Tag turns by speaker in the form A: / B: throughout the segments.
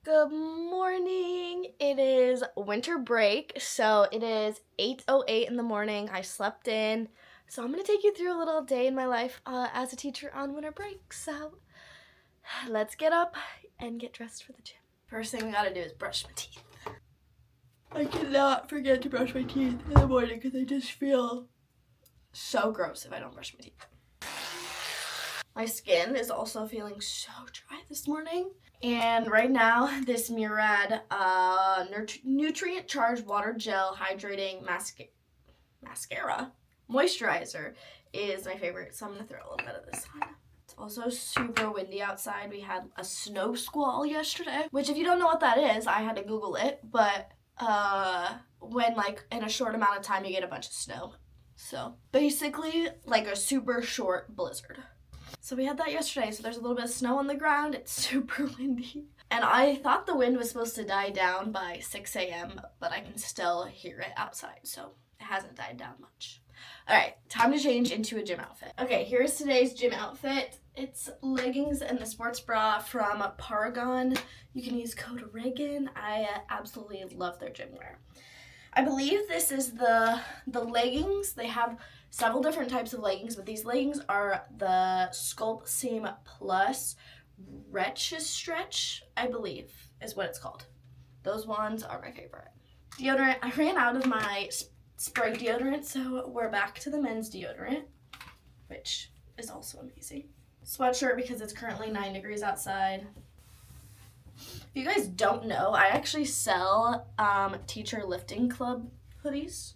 A: Good morning. It is winter break, so it is 8:08 in the morning. I slept in, so I'm gonna take you through a little day in my life as a teacher on winter break. So let's get up and get dressed for the gym. First thing we gotta do is brush my teeth. I cannot forget to brush my teeth in the morning because I just feel so gross if I don't brush my teeth. My skin is also feeling so dry this morning. And right now, this Murad nutrient-charged water gel hydrating mascara moisturizer is my favorite. So I'm going to throw a little bit of this on. It's also super windy outside. We had a snow squall yesterday, which if you don't know what that is, I had to Google it. But when like in a short amount of time, you get a bunch of snow. So basically like a super short blizzard. So we had that yesterday, so there's a little bit of snow on the ground. It's super windy. And I thought the wind was supposed to die down by 6 a.m., but I can still hear it outside, so it hasn't died down much. All right, time to change into a gym outfit. Okay, here's today's gym outfit. It's leggings and the sports bra from Paragon. You can use code Reagan. I absolutely love their gym wear. I believe this is the leggings. They have several different types of leggings, but these leggings are the Sculpt Seam Plus Stretch, I believe, is what it's called. Those ones are my favorite. Deodorant, I ran out of my spray deodorant, so we're back to the men's deodorant, which is also amazing. Sweatshirt because it's currently 9 degrees outside. If you guys don't know, I actually sell Teacher Lifting Club hoodies.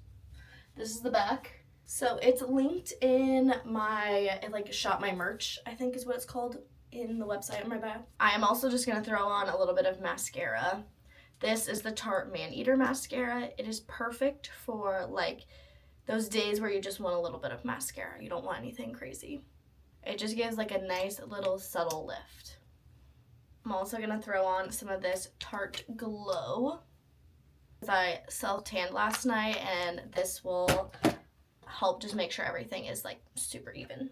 A: This is the back. So it's linked in my, shop my merch, I think is what it's called in the website on my bio. I am also just going to throw on a little bit of mascara. This is the Tarte Man-Eater mascara. It is perfect for like those days where you just want a little bit of mascara. You don't want anything crazy. It just gives like a nice little subtle lift. I'm also going to throw on some of this Tarte Glow. I self-tanned last night, and this will help just make sure everything is like super even.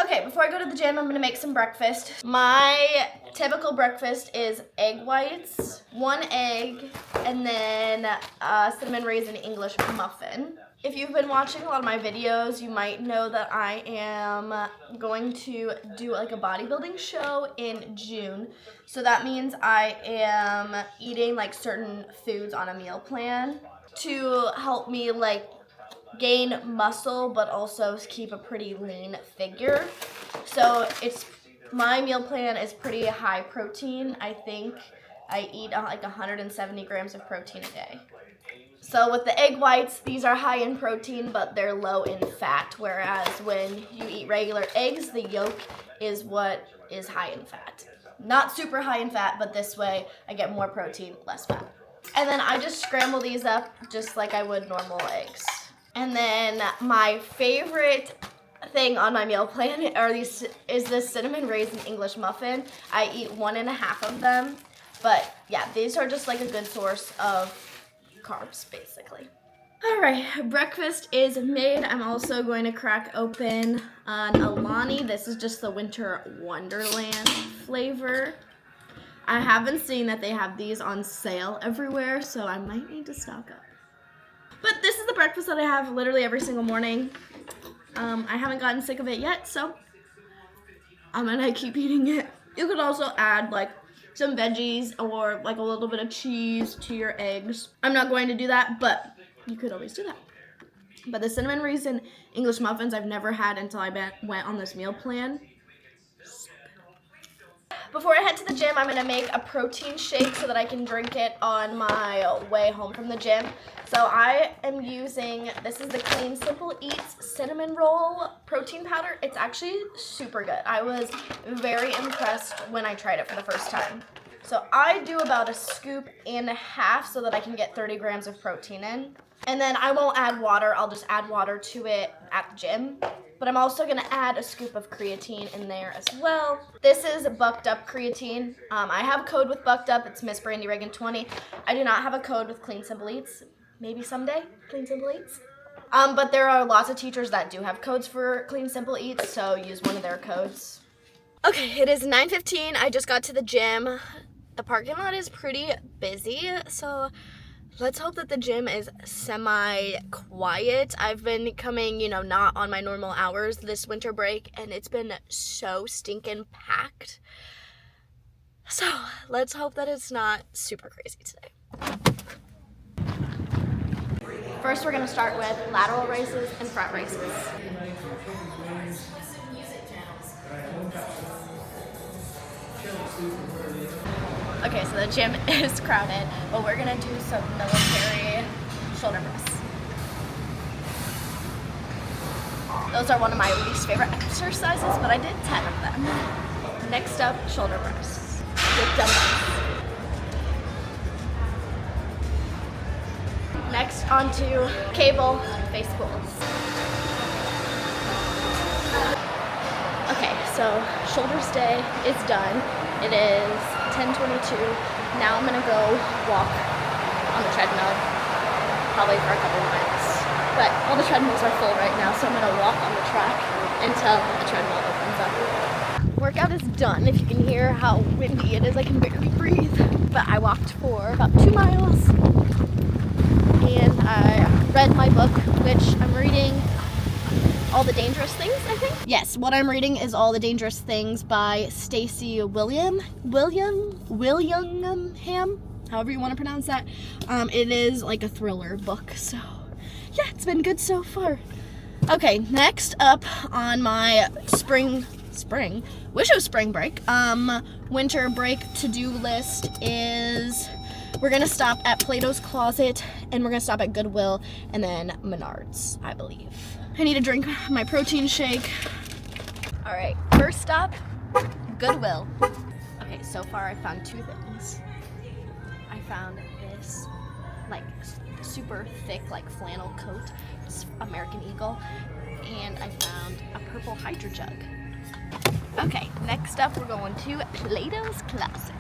A: Okay, before I go to the gym, I'm gonna make some breakfast. My typical breakfast is egg whites, 1 egg, and then a cinnamon raisin English muffin. If you've been watching a lot of my videos, you might know that I am going to do like a bodybuilding show in June. So that means I am eating like certain foods on a meal plan to help me like gain muscle but also keep a pretty lean figure. So my meal plan is pretty high protein. I think I eat like 170 grams of protein a day. So with the egg whites, these are high in protein, but they're low in fat, whereas when you eat regular eggs, the yolk is what is high in fat. Not super high in fat, but this way I get more protein, less fat. And then I just scramble these up just like I would normal eggs. And then my favorite thing on my meal plan is this cinnamon raisin English muffin. I eat 1.5 of them, but yeah, these are just like a good source of carbs, basically. All right, breakfast is made. I'm also going to crack open an Alani. This is just the Winter Wonderland flavor. I haven't seen that they have these on sale everywhere, so I might need to stock up. But this is the breakfast that I have literally every single morning. I haven't gotten sick of it yet, so I'm gonna keep eating it. You could also add like some veggies or like a little bit of cheese to your eggs. I'm not going to do that, but you could always do that. But the cinnamon raisin English muffins I've never had until I went on this meal plan. So good. Before I head to the gym, I'm gonna make a protein shake so that I can drink it on my way home from the gym. So I am using, this is the Clean Simple Eats cinnamon roll protein powder. It's actually super good. I was very impressed when I tried it for the first time. So I do about 1.5 scoops so that I can get 30 grams of protein in. And then I won't add water, I'll just add water to it at the gym. But I'm also gonna add 1 scoop of creatine in there as well. This is Bucked Up creatine. I have a code with Bucked Up, it's Miss Brandi Ragan 20. I do not have a code with Clean Simple Eats. Maybe someday, Clean Simple Eats. But there are lots of teachers that do have codes for Clean Simple Eats, so use one of their codes. Okay, it is 9:15. I just got to the gym. The parking lot is pretty busy, so let's hope that the gym is semi-quiet. I've been coming, you know, not on my normal hours this winter break, and it's been so stinking packed. So let's hope that it's not super crazy today. First, we're gonna start with lateral raises and front raises. Okay, so the gym is crowded, but we're gonna do some military shoulder press. Those are one of my least favorite exercises, but I did 10 of them. Next up, shoulder press with dumbbells. Next, onto cable face pulls. Okay, so shoulders day is done. It is 10:22. Now I'm gonna go walk on the treadmill, probably for a couple miles. But all the treadmills are full right now, so I'm gonna walk on the track until the treadmill opens up. Workout is done. If you can hear how windy it is, I can barely breathe. But I walked for about 2 miles, and I read my book, which I'm reading. All the Dangerous Things, I think. Yes, what I'm reading is All the Dangerous Things by Stacey Willingham, however you want to pronounce that. It is like a thriller book, so yeah, it's been good so far. Okay, next up on my wish it was spring break, winter break to-do list is we're gonna stop at Plato's Closet, and we're gonna stop at Goodwill, and then Menards, I believe. I need to drink my protein shake. All right, first stop, Goodwill. Okay, so far I found 2 things. I found this like super thick like flannel coat, it's American Eagle, and I found a purple Hydro Jug. Okay, next up we're going to Plato's Closet.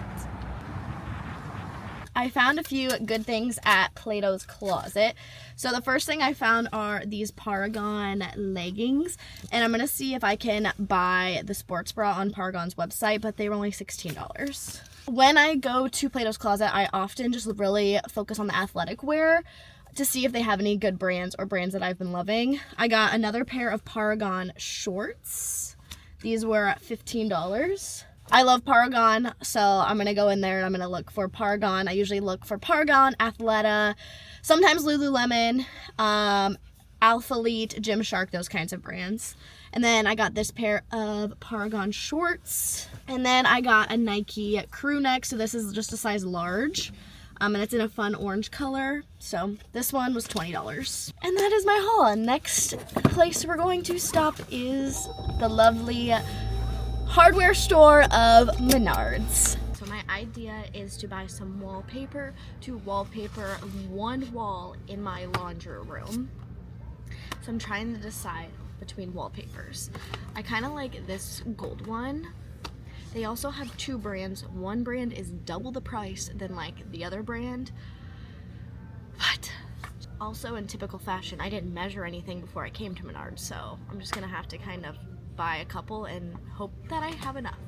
A: I found a few good things at Plato's Closet. So the first thing I found are these Paragon leggings, and I'm gonna see if I can buy the sports bra on Paragon's website, but they were only $16. When I go to Plato's Closet, I often just really focus on the athletic wear to see if they have any good brands or brands that I've been loving. I got another pair of Paragon shorts. These were $15. I love Paragon, so I'm going to go in there and I'm going to look for Paragon. I usually look for Paragon, Athleta, sometimes Lululemon, Alphalete, Gymshark, those kinds of brands. And then I got this pair of Paragon shorts. And then I got a Nike crew neck, so this is just a size large. And it's in a fun orange color. So this one was $20. And that is my haul. And next place we're going to stop is the lovely hardware store of Menards. So my idea is to buy some wallpaper to wallpaper one wall in my laundry room. So I'm trying to decide between wallpapers. I kind of like this gold one. They also have 2 brands. One brand is double the price than like the other brand. But also in typical fashion, I didn't measure anything before I came to Menards, so I'm just gonna have to kind of buy a couple and hope that I have enough.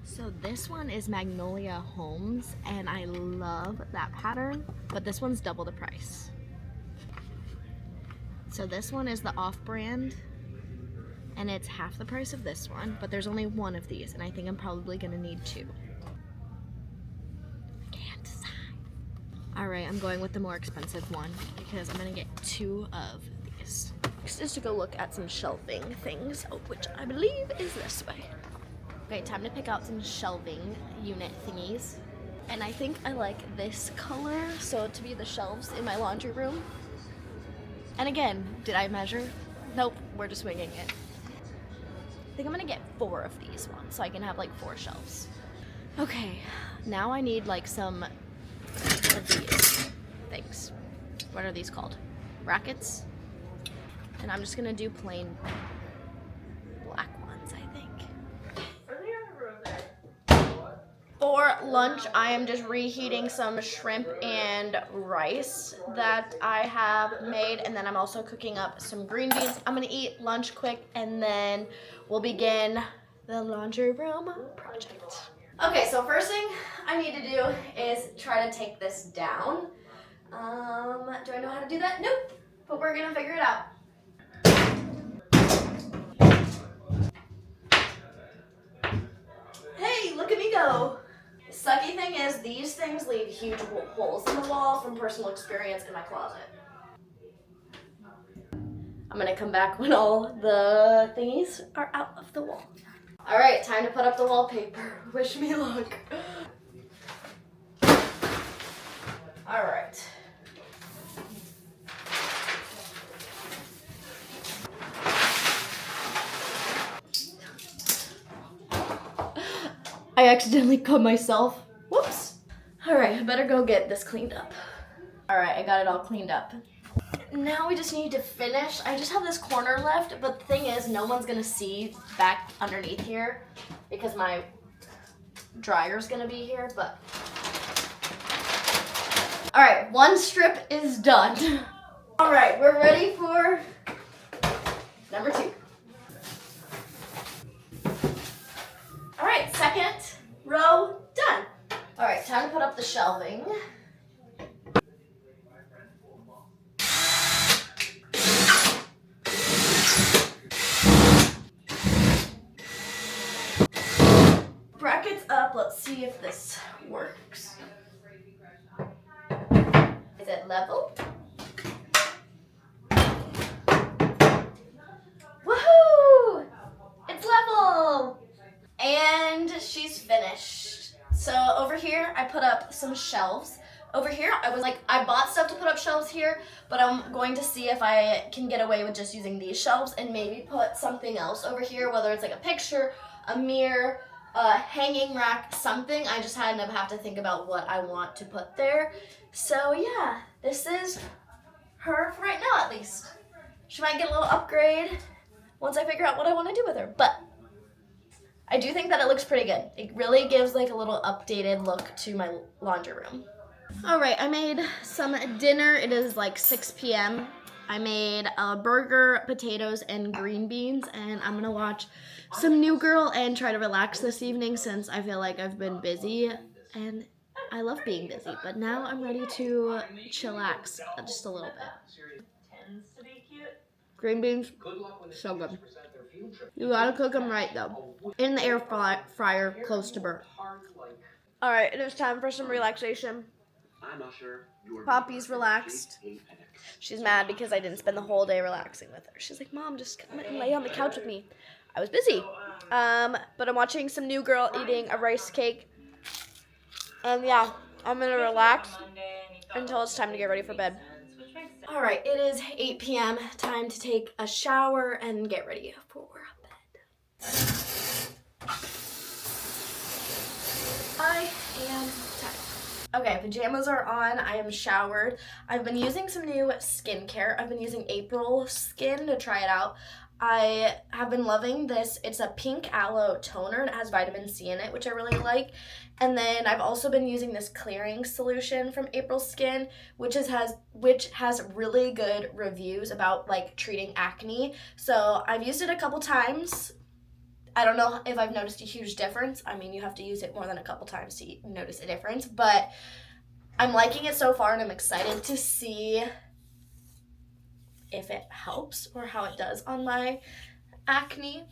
A: So this one is Magnolia Homes, and I love that pattern, but this one's double the price. So this one is the off-brand, and it's half the price of this one, but there's only 1 of these, and I think I'm probably gonna need 2. I can't decide. All right, I'm going with the more expensive one because I'm gonna get 2 of these. Next is to go look at some shelving things, which I believe is this way. Okay, time to pick out some shelving unit thingies. And I think I like this color, so to be the shelves in my laundry room. And again, did I measure? Nope, we're just winging it. I think I'm gonna get 4 of these ones, so I can have like 4 shelves. Okay, now I need like some of these things. What are these called? Brackets? And I'm just gonna do plain black ones, I think. For lunch, I am just reheating some shrimp and rice that I have made, and then I'm also cooking up some green beans. I'm gonna eat lunch quick, and then we'll begin the laundry room project. Okay, so first thing I need to do is try to take this down. Do I know how to do that? Nope, but we're gonna figure it out. Hey, look at me go. The sucky thing is these things leave huge holes in the wall from personal experience in my closet. I'm gonna come back when all the thingies are out of the wall. All right, time to put up the wallpaper. Wish me luck. All right. I accidentally cut myself. Whoops. All right, I better go get this cleaned up. All right, I got it all cleaned up. Now we just need to finish. I just have this corner left, but the thing is, no one's gonna see back underneath here because my dryer's gonna be here, but. All right, one strip is done. All right, we're ready for number 2. All right, second row done. All right, time to put up the shelving. Brackets up, let's see if this works. Is it level? Woohoo! It's level! And she's finished. So over here, I put up some shelves. Over here, I bought stuff to put up shelves here, but I'm going to see if I can get away with just using these shelves and maybe put something else over here, whether it's like a picture, a mirror, a hanging rack, something. I just had to have to think about what I want to put there. So yeah, this is her for right now at least. She might get a little upgrade once I figure out what I want to do with her, but I do think that it looks pretty good. It really gives like a little updated look to my laundry room. All right, I made some dinner. It is like 6 p.m. I made a burger, potatoes, and green beans, and I'm gonna watch some New Girl and try to relax this evening since I feel like I've been busy, and I love being busy, but now I'm ready to chillax just a little bit. Green beans, so good. You gotta cook them right though. In the air fryer, close to burn. All right, it is time for some relaxation. Poppy's relaxed. She's mad because I didn't spend the whole day relaxing with her. She's like, Mom, just come and lay on the couch with me. I was busy. But I'm watching some New Girl eating a rice cake. And yeah, I'm gonna relax until it's time to get ready for bed. All right, it is 8 p.m. Time to take a shower and get ready for bed. I am tired. Okay, pajamas are on. I am showered. I've been using some new skincare. I've been using April Skin to try it out. I have been loving this. It's a pink aloe toner and it has vitamin C in it, which I really like. And then I've also been using this clearing solution from April Skin, which has really good reviews about like treating acne. So I've used it a couple times. I don't know if I've noticed a huge difference. I mean, you have to use it more than a couple times to notice a difference, but I'm liking it so far and I'm excited to see if it helps or how it does on my acne.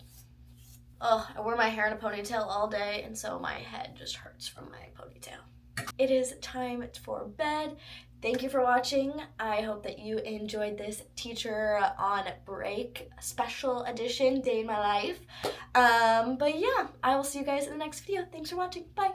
A: Oh, I wear my hair in a ponytail all day and so my head just hurts from my ponytail. It is time for bed. Thank you for watching. I hope that you enjoyed this teacher on break special edition day in my life. But yeah, I will see you guys in the next video. Thanks for watching. Bye.